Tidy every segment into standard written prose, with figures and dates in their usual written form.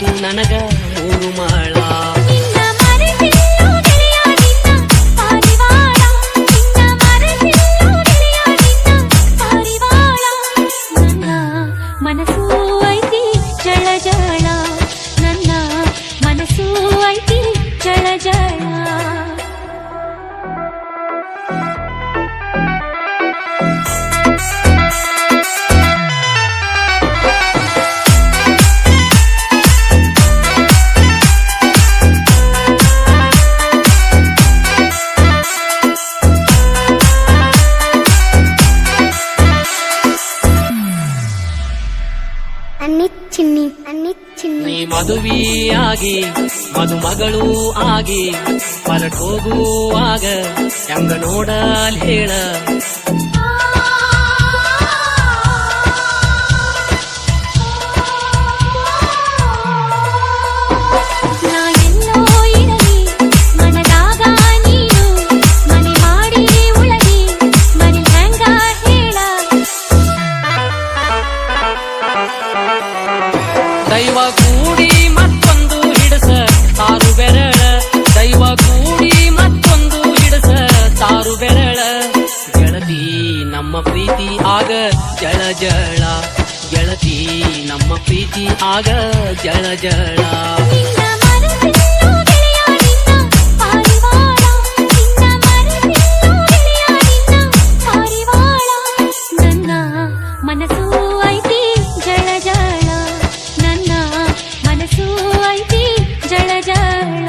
ಉಳಿತು ನನಗ ಮೂರು ಮಾಳ ಮನಸ್ಸು ಐತಿ ಜಳ ಜಳ ನನ್ನ ಮನಸ್ಸು ಐತಿ ಜಳ ಜಳ ನೀ ಮದುವೆಯಾಗಿ ಮದುಮಗಳು ಆಗಿ ಹೊರಟೋಗುವಾಗ ಹೆಂಗ ನೋಡಲ್ ಹೇಳ ದೈವ ಕೂಡಿ ಮತ್ತೊಂದು ಹಿಡಸ ತಾರು ಬೆರಳ ದೈವ ಕೂಡಿ ಮತ್ತೊಂದು ಹಿಡಸ ತಾರು ಬೆರಳ ಗೆಳತಿ ನಮ್ಮ ಪ್ರೀತಿ ಆಗ ಜಳ ಜಳ ಗೆಳತಿ ನಮ್ಮ ಪ್ರೀತಿ ಆಗ ಜಳ ಜಳ ಮನಸ್ಸು ಐತಿ ಜಳ ಜಳ ನನ್ನ ಮನಸ್ಸು ಐತಿ ಜಳ ಜಳ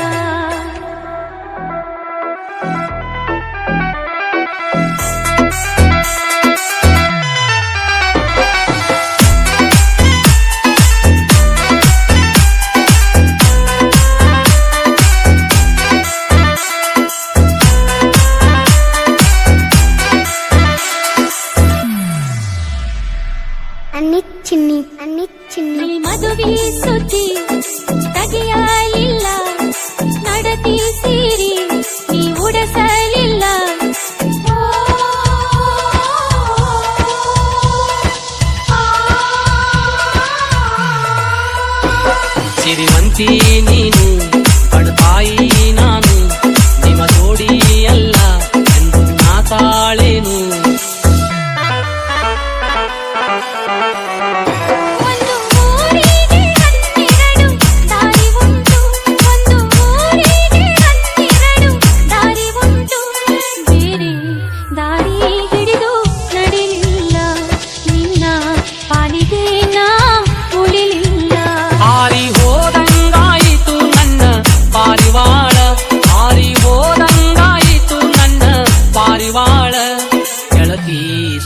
ಚಿನ್ನಿ ಮದುವೆ ಸುದ್ದಿ ತೆಗೆಯಲಿಲ್ಲ ನಡತಿ ಸೀರಿ ನೀ ಉಡಸಲಿಲ್ಲ ಸಿರಿವಂತಿ ನೀನು ಪಡ್ತಾಯಿ ನಾನು ನಿಮ್ಮ ಜೋಡಿ ಅಲ್ಲ ಎಂದು ಮಾತಾಳೇನು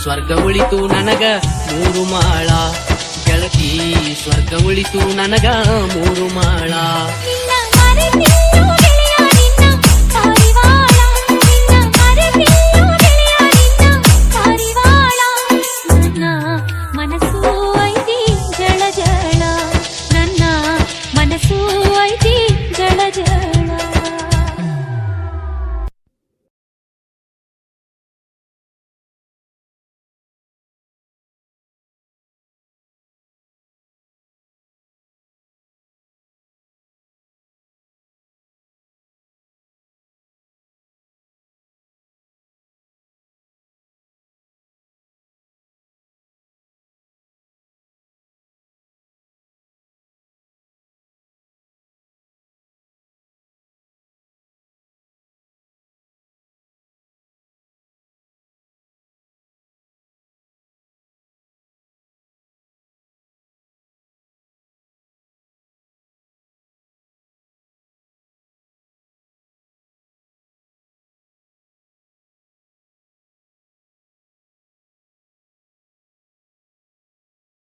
ಸ್ವರ್ಗ ಉಳಿತು ನನಗ ಮೂರು ಮಾಳ ಗೆಳತಿ ಸ್ವರ್ಗ ಉಳಿತು ನನಗ ಮೂರು ಮಾಳ